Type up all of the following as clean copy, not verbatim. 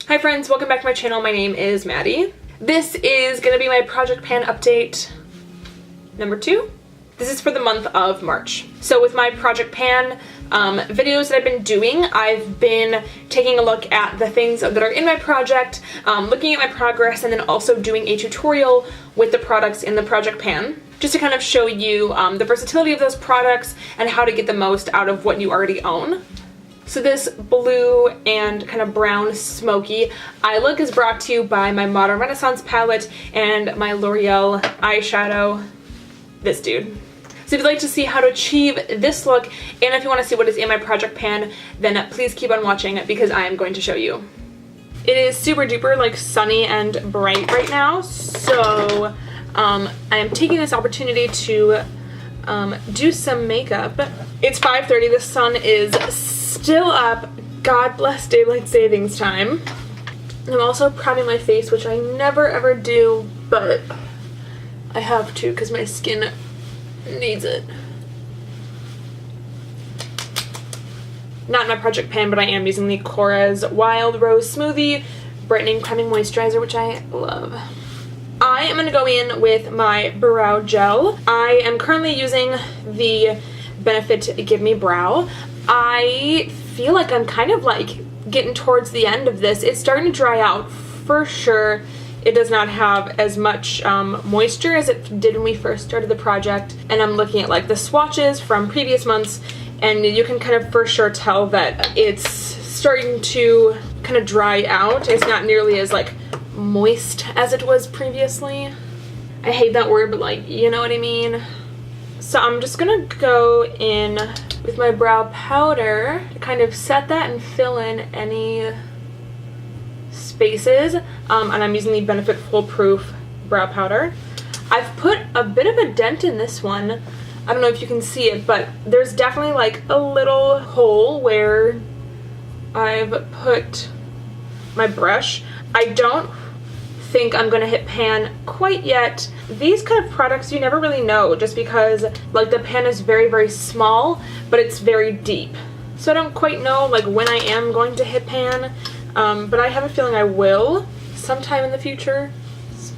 Hi friends, welcome back to my channel. My name is Maddie. This is going to be my project pan update number 2. This is for the month of March. So with my project pan videos that I've been doing, I've been taking a look at the things that are in my project, looking at my progress, and then also doing a tutorial with the products in the project pan, just to kind of show you the versatility of those products and how to get the most out of what you already own. So this blue and kind of brown smoky eye look is brought to you by my Modern Renaissance palette and my L'Oreal eyeshadow, this dude. So if you'd like to see how to achieve this look, and if you want to see what is in my project pan, then please keep on watching because I am going to show you. It is super duper like sunny and bright right now, so I am taking this opportunity to do some makeup. It's 5:30, the sun is still up. God bless daylight savings time. I'm also priming my face, which I never ever do, but I have to because my skin needs it. Not in my project pan, but I am using the Korres Wild Rose Smoothie Brightening Priming Moisturizer, which I love. I am going to go in with my brow gel. I am currently using the Benefit Gimme Brow. I feel like I'm kind of like getting towards the end of this. It's starting to dry out for sure. It does not have as much moisture as it did when we first started the project. And I'm looking at like the swatches from previous months, and you can kind of for sure tell that it's starting to kind of dry out. It's not nearly as like moist as it was previously. I hate that word, but like, you know what I mean? So I'm just gonna go in with my brow powder to kind of set that and fill in any spaces. And I'm using the Benefit Foolproof brow powder. I've put a bit of a dent in this one. I don't know if you can see it, but there's definitely like a little hole where I've put my brush. I don't think I'm gonna hit pan quite yet. These kind of products you never really know, just because like the pan is very, very small, but it's very deep. So I don't quite know like when I am going to hit pan, but I have a feeling I will sometime in the future.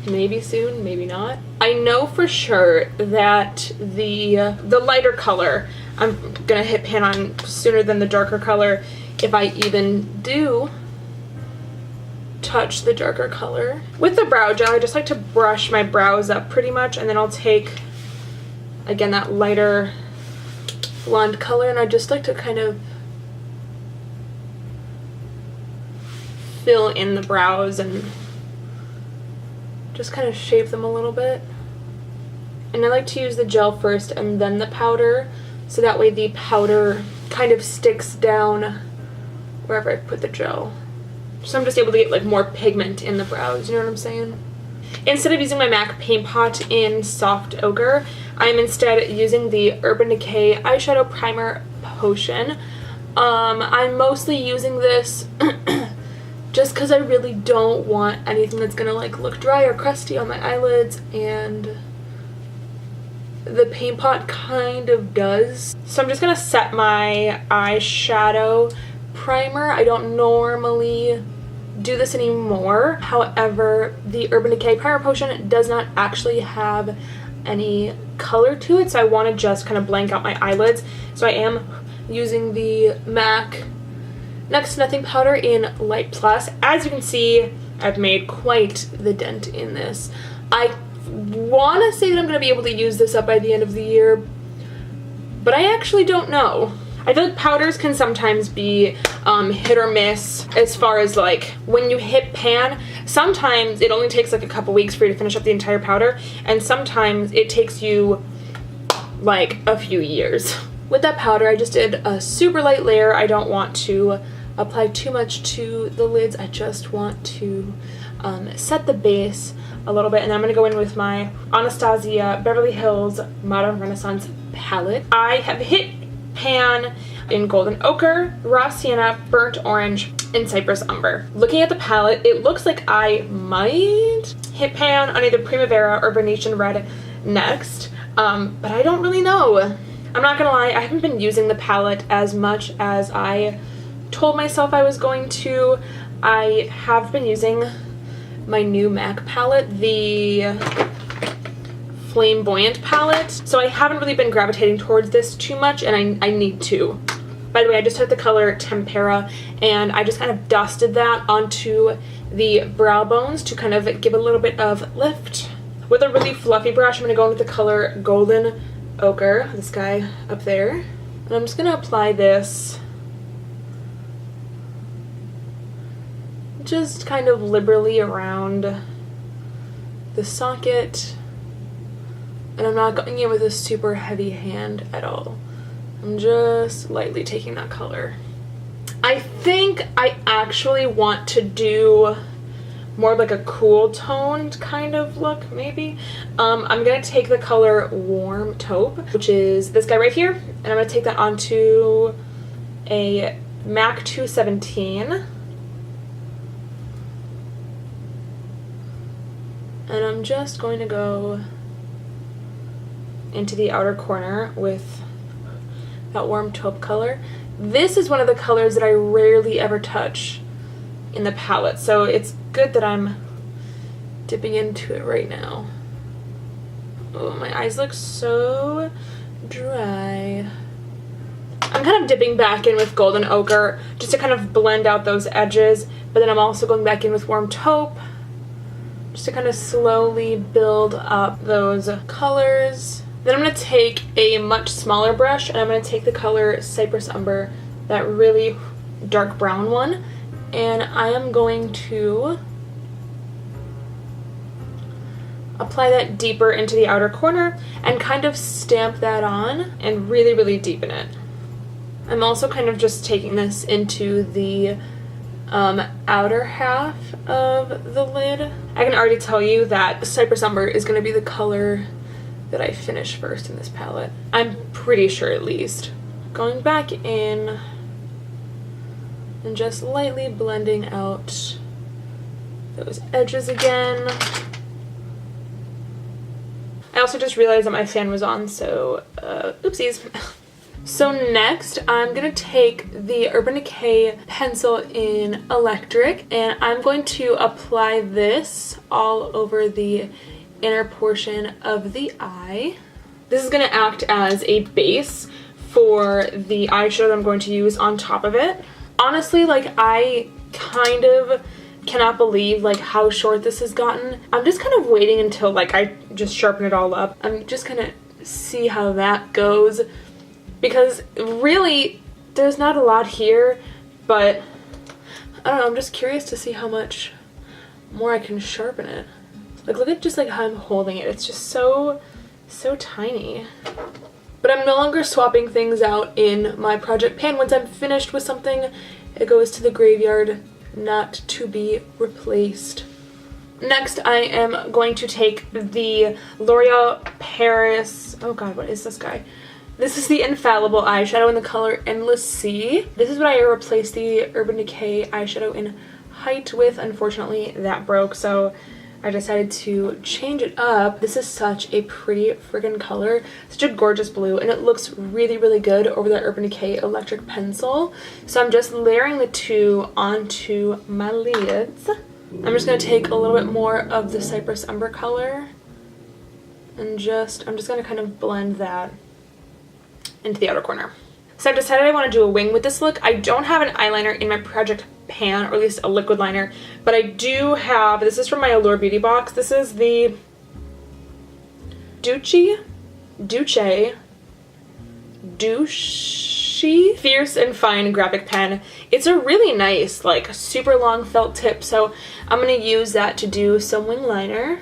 Maybe soon, maybe not. I know for sure that the lighter color I'm gonna hit pan on sooner than the darker color, if I even do touch the darker color. With the brow gel, I just like to brush my brows up pretty much, and then I'll take, again, that lighter blonde color, and I just like to kind of fill in the brows and just kind of shape them a little bit. And I like to use the gel first and then the powder, so that way the powder kind of sticks down wherever I put the gel. So I'm just able to get like more pigment in the brows, you know what I'm saying? Instead of using my MAC Paint Pot in Soft Ochre, I'm instead using the Urban Decay Eyeshadow Primer Potion. I'm mostly using this just because I really don't want anything that's gonna like look dry or crusty on my eyelids, and the Paint Pot kind of does. So I'm just gonna set my eyeshadow primer. I don't normally do this anymore. However, the Urban Decay Primer Potion does not actually have any color to it, so I want to just kind of blank out my eyelids. So I am using the MAC Next to Nothing powder in Light Plus. As you can see, I've made quite the dent in this. I want to say that I'm going to be able to use this up by the end of the year, but I actually don't know. I feel like powders can sometimes be hit or miss as far as like when you hit pan. Sometimes it only takes like a couple weeks for you to finish up the entire powder, and sometimes it takes you like a few years. With that powder, I just did a super light layer. I don't want to apply too much to the lids. I just want to set the base a little bit, and I'm going to go in with my Anastasia Beverly Hills Modern Renaissance palette. I have hit pan in Golden Ochre, Raw Sienna, Burnt Orange, and Cypress Umber. Looking at the palette, it looks like I might hit pan on either Primavera or Venetian Red next, but I don't really know. I'm not gonna lie, I haven't been using the palette as much as I told myself I was going to. I have been using my new MAC palette, the Flamboyant palette, so I haven't really been gravitating towards this too much, and I need to. By the way, I just took the color Tempera and I just kind of dusted that onto the brow bones to kind of give a little bit of lift. With a really fluffy brush, I'm going to go in with the color Golden Ochre, this guy up there, and I'm just going to apply this just kind of liberally around the socket. And I'm not going in with a super heavy hand at all. I'm just lightly taking that color. I think I actually want to do more of like a cool toned kind of look, maybe. I'm gonna take the color Warm Taupe, which is this guy right here, and I'm gonna take that onto a MAC 217. And I'm just going to go into the outer corner with that Warm Taupe color. This is one of the colors that I rarely ever touch in the palette, so it's good that I'm dipping into it right now. Oh, my eyes look so dry. I'm kind of dipping back in with Golden Ochre just to kind of blend out those edges, but then I'm also going back in with Warm Taupe just to kind of slowly build up those colors. Then I'm going to take a much smaller brush and I'm going to take the color Cypress Umber, that really dark brown one, and I am going to apply that deeper into the outer corner and kind of stamp that on and really, really deepen it. I'm also kind of just taking this into the outer half of the lid. I can already tell you that Cypress Umber is going to be the color that I finish first in this palette. I'm pretty sure, at least. Going back in and just lightly blending out those edges again. I also just realized that my fan was on, so oopsies. So next, I'm gonna take the Urban Decay pencil in Electric, and I'm going to apply this all over the inner portion of the eye. This is going to act as a base for the eyeshadow that I'm going to use on top of it. Honestly, like, I kind of cannot believe like how short this has gotten. I'm just kind of waiting until like I just sharpen it all up. I'm just gonna see how that goes, because really there's not a lot here, but I don't know, I'm just curious to see how much more I can sharpen it. Like, look at just like how I'm holding it. It's just so tiny. But I'm no longer swapping things out in my project pan. Once I'm finished with something, it goes to the graveyard, not to be replaced. Next, I am going to take the L'Oreal Paris, oh god, what is this guy? This is the Infallible eyeshadow in the color Endless Sea. This is what I replaced the Urban Decay eyeshadow in Height with. Unfortunately, that broke, so I decided to change it up. This is such a pretty friggin' color. Such a gorgeous blue, and it looks really, really good over the Urban Decay Electric Pencil. So I'm just layering the two onto my lids. I'm just going to take a little bit more of the Cypress Umber color, and I'm just going to kind of blend that into the outer corner. So I've decided I want to do a wing with this look. I don't have an eyeliner in my project pan, or at least a liquid liner, but I do have, this is from my Allure Beauty box. This is the Duce Fierce and Fine graphic pen. It's a really nice, like, super long felt tip, so I'm going to use that to do some wing liner.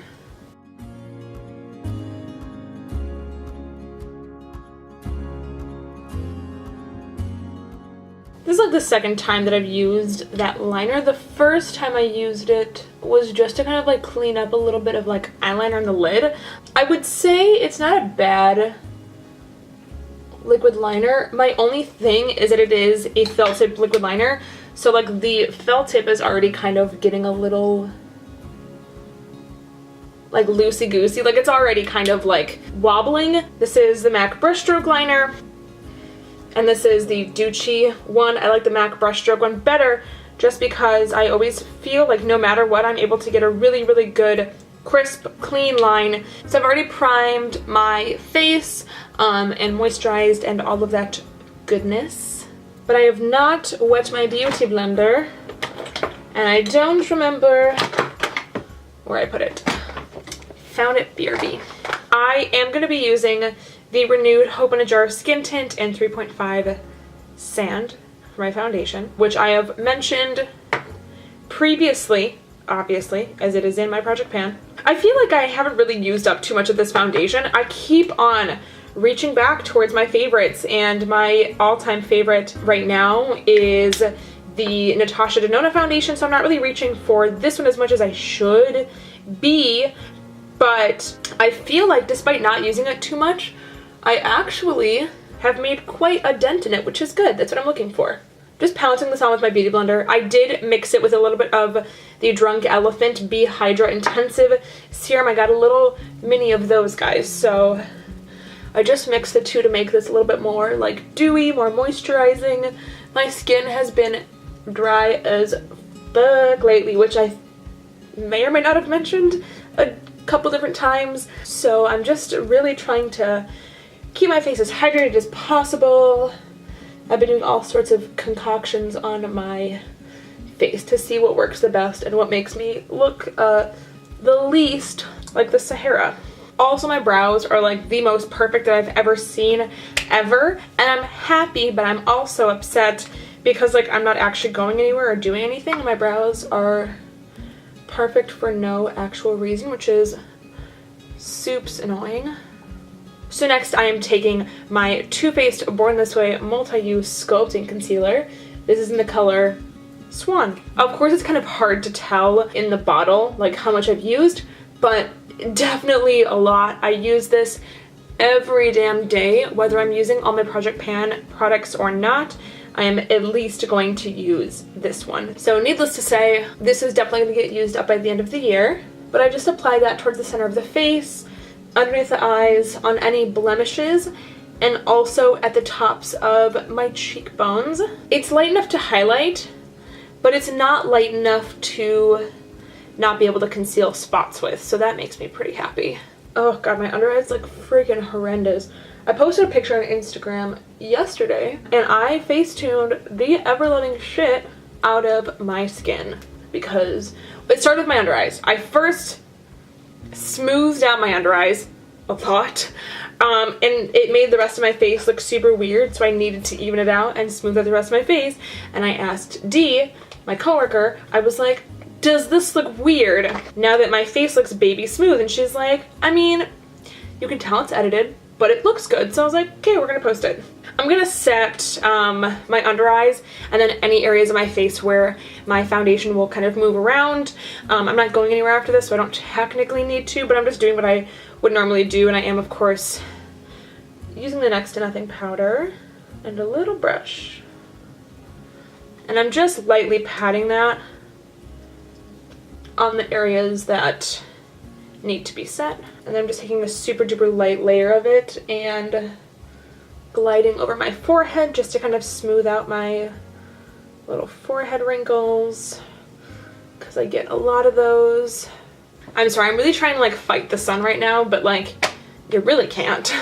This is like the second time that I've used that liner. The first time I used it was just to kind of like clean up a little bit of like eyeliner on the lid. I would say it's not a bad liquid liner. My only thing is that it is a felt tip liquid liner, so like the felt tip is already kind of getting a little like loosey-goosey, like it's already kind of like wobbling. This is the MAC brushstroke liner, and this is the Duce one. I like the MAC brushstroke one better just because I always feel like no matter what, I'm able to get a really, really good, crisp, clean line. So I've already primed my face and moisturized and all of that goodness. But I have not wet my beauty blender, and I don't remember where I put it. Found it, BRB. I am going to be using the Renewed Hope in a Jar Skin Tint in 3.5 Sand for my foundation, which I have mentioned previously, obviously, as it is in my project pan. I feel like I haven't really used up too much of this foundation. I keep on reaching back towards my favorites, and my all-time favorite right now is the Natasha Denona foundation, so I'm not really reaching for this one as much as I should be, but I feel like despite not using it too much, I actually have made quite a dent in it, which is good. That's what I'm looking for. Just pouncing this on with my beauty blender. I did mix it with a little bit of the Drunk Elephant Be Hydra Intensive Serum. I got a little mini of those guys, so I just mixed the two to make this a little bit more like dewy, more moisturizing. My skin has been dry as fuck lately, which I may or may not have mentioned a couple different times, so I'm just really trying to keep my face as hydrated as possible. I've been doing all sorts of concoctions on my face to see what works the best and what makes me look the least like the Sahara. Also, my brows are like the most perfect that I've ever seen ever, and I'm happy, but I'm also upset because like I'm not actually going anywhere or doing anything, and my brows are perfect for no actual reason, which is soups annoying. So next I am taking my Too Faced Born This Way Multi-Use Sculpting Concealer. This is in the color Swan. Of course, it's kind of hard to tell in the bottle like how much I've used, but definitely a lot. I use this every damn day, whether I'm using all my Project Pan products or not. I am at least going to use this one. So needless to say, this is definitely going to get used up by the end of the year, but I just apply that towards the center of the face, underneath the eyes, on any blemishes, and also at the tops of my cheekbones. It's light enough to highlight, but it's not light enough to not be able to conceal spots with, so that makes me pretty happy. Oh god, my under eyes look freaking horrendous. I posted a picture on Instagram yesterday, and I face-tuned the ever-loving shit out of my skin, because it started with my under eyes. I first smoothed out my under eyes a lot, and it made the rest of my face look super weird, so I needed to even it out and smooth out the rest of my face. And I asked Dee, my coworker, I was like, does this look weird now that my face looks baby smooth? And she's like, I mean, you can tell it's edited, but it looks good. So I was like, okay, we're gonna post it. I'm gonna set my under eyes and then any areas of my face where my foundation will kind of move around. I'm not going anywhere after this, so I don't technically need to, but I'm just doing what I would normally do, and I am, of course, using the next to nothing powder and a little brush. And I'm just lightly patting that on the areas that need to be set. And then I'm just taking a super duper light layer of it and gliding over my forehead just to kind of smooth out my little forehead wrinkles, because I get a lot of those. I'm sorry, I'm really trying to like fight the sun right now, but like you really can't.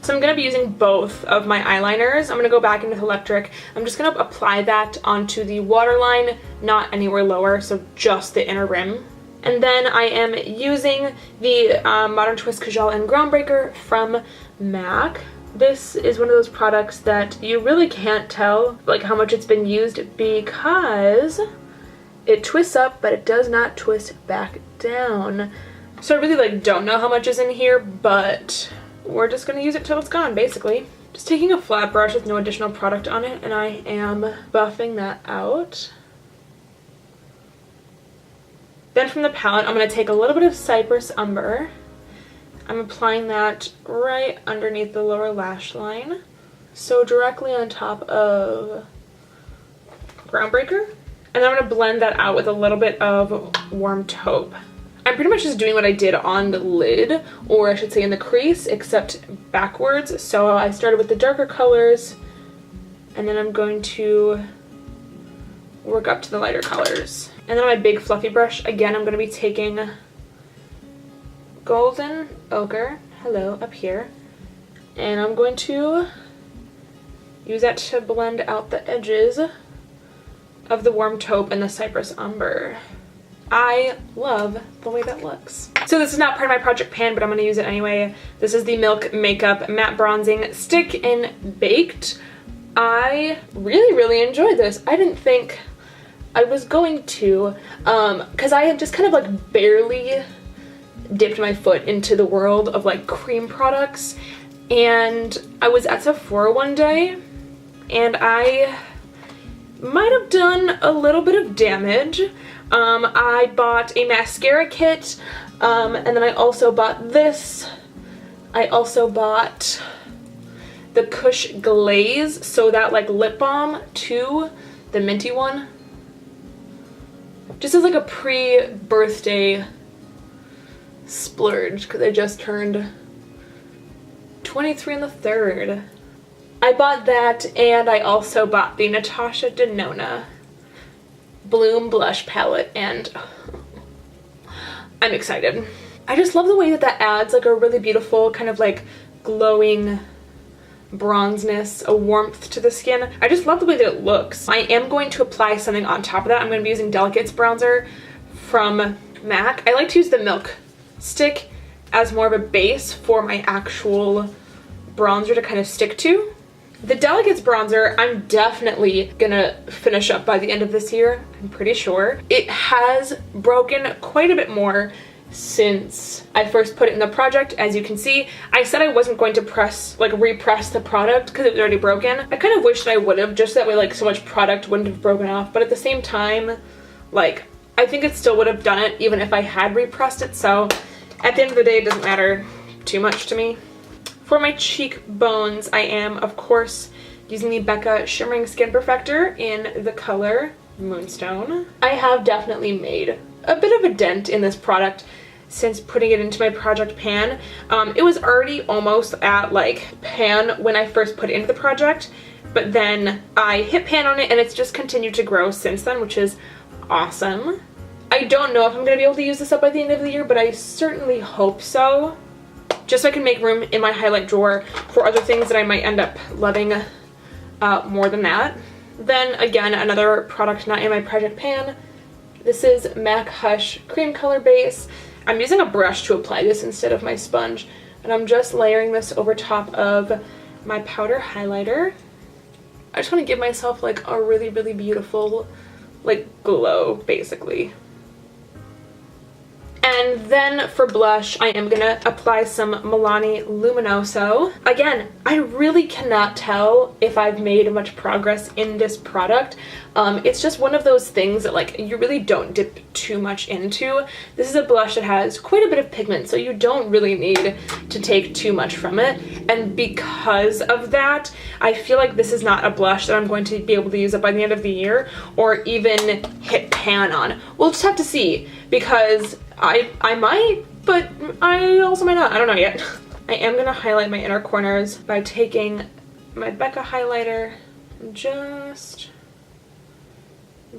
So I'm going to be using both of my eyeliners. I'm going to go back into electric. I'm just going to apply that onto the waterline, not anywhere lower, so just the inner rim. And then I am using the Modern Twist Kajal and Groundbreaker from MAC. This is one of those products that you really can't tell like how much it's been used, because it twists up, but it does not twist back down. So I really like don't know how much is in here, but we're just gonna use it till it's gone, basically. Just taking a flat brush with no additional product on it, and I am buffing that out. Then from the palette, I'm gonna take a little bit of Cypress Umber. I'm applying that right underneath the lower lash line, so directly on top of Groundbreaker. And I'm going to blend that out with a little bit of Warm Taupe. I'm pretty much just doing what I did on the lid, or I should say in the crease, except backwards. So I started with the darker colors, and then I'm going to work up to the lighter colors. And then on my big fluffy brush, again, I'm going to be taking golden ochre, hello, up here, and I'm going to use that to blend out the edges of the warm taupe and the cypress umber. I love the way that looks. So this is not part of my project pan, but I'm going to use it anyway. This is the Milk Makeup Matte Bronzing Stick in Baked. I really enjoyed this. I didn't think I was going to, because I had just kind of like barely dipped my foot into the world of like cream products, and I was at Sephora one day and I might have done a little bit of damage. I bought a mascara kit, and then I also bought this. I also bought the Kush Glaze, so that like lip balm too, the minty one. Just as like a pre-birthday splurge, because I just turned 23 on the 3rd. I bought that, and I also bought the Natasha Denona Bloom Blush Palette, and I'm excited. I just love the way that that adds like a really beautiful kind of like glowing bronzeness, a warmth to the skin. I just love the way that it looks. I am going to apply something on top of that. I'm going to be using Delicate's bronzer from MAC. I like to use the Milk Stick as more of a base for my actual bronzer to kind of stick to. The Delicate's bronzer, I'm definitely gonna finish up by the end of this year, I'm pretty sure. It has broken quite a bit more since I first put it in the project. As you can see, I said I wasn't going to repress the product because it was already broken. I kind of wish that I would have, just that way like so much product wouldn't have broken off, but at the same time, like, I think it still would have done it even if I had repressed it, so at the end of the day, it doesn't matter too much to me. For my cheekbones, I am, of course, using the Becca Shimmering Skin Perfector in the color Moonstone. I have definitely made a bit of a dent in this product since putting it into my project pan. It was already almost at like pan when I first put it into the project, but then I hit pan on it and it's just continued to grow since then, which is awesome. I don't know if I'm going to be able to use this up by the end of the year, but I certainly hope so. Just so I can make room in my highlight drawer for other things that I might end up loving more than that. Then again, another product not in my project pan. This is MAC Hush Cream Color Base. I'm using a brush to apply this instead of my sponge, and I'm just layering this over top of my powder highlighter. I just want to give myself like a really beautiful like glow, basically. And then for blush, I am going to apply some Milani Luminoso. Again, I really cannot tell if I've made much progress in this product. It's just one of those things that like you really don't dip too much into. This is a blush that has quite a bit of pigment, so you don't really need to take too much from it. And because of that, I feel like this is not a blush that I'm going to be able to use up by the end of the year or even hit pan on. We'll just have to see, because I might, but I also might not. I don't know yet. I am going to highlight my inner corners by taking my Becca highlighter and just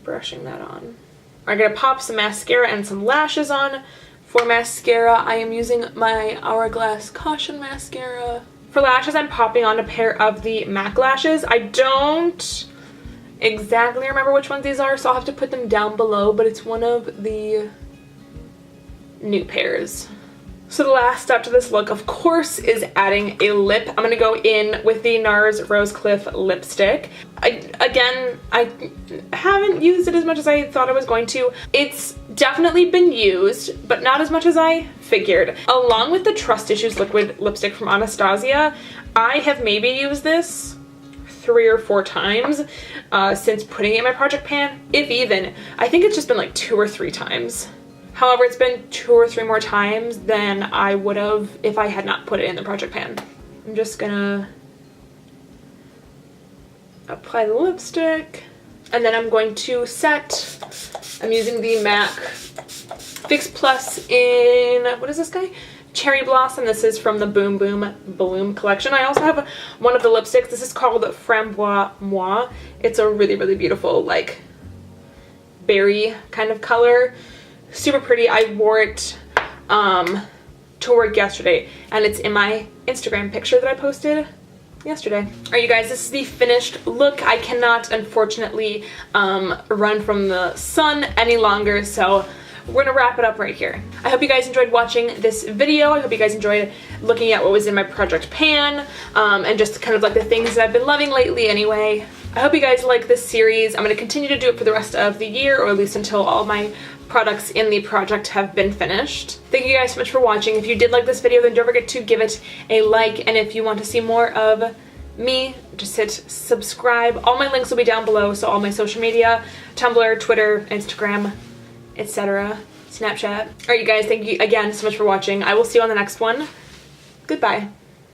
brushing that on. I'm going to pop some mascara and some lashes on. For mascara, I am using my Hourglass Caution Mascara. For lashes, I'm popping on a pair of the MAC lashes. I don't exactly remember which ones these are, so I'll have to put them down below, but it's one of the new pairs. So the last step to this look, of course, is adding a lip. I'm going to go in with the NARS Rosecliffe lipstick. I haven't used it as much as I thought I was going to. It's definitely been used, but not as much as I figured. Along with the Trust Issues liquid lipstick from Anastasia, I have maybe used this 3 or 4 times since putting it in my project pan, if even. I think it's just been like 2 or 3 times. However, it's been 2 or 3 more times than I would have if I had not put it in the project pan. I'm just gonna apply the lipstick, and then I'm going to set. I'm using the MAC Fix Plus in, what is this guy? Cherry Blossom. This is from the Boom Boom Bloom collection. I also have one of the lipsticks. This is called Framboise Moi. It's a really beautiful, like, berry kind of color. Super pretty. I wore it to work yesterday, and it's in my Instagram picture that I posted yesterday. Alright, you guys, this is the finished look. I cannot, unfortunately, run from the sun any longer, so we're gonna wrap it up right here. I hope you guys enjoyed watching this video. I hope you guys enjoyed looking at what was in my project pan, and just kind of like the things that I've been loving lately anyway. I hope you guys like this series. I'm gonna continue to do it for the rest of the year, or at least until all my products in the project have been finished. Thank you guys so much for watching. If you did like this video, then don't forget to give it a like, and if you want to see more of me, just hit subscribe. All my links will be down below, so all my social media, Tumblr, Twitter, Instagram, etc., Snapchat. Alright, you guys, thank you again so much for watching. I will see you on the next one. Goodbye.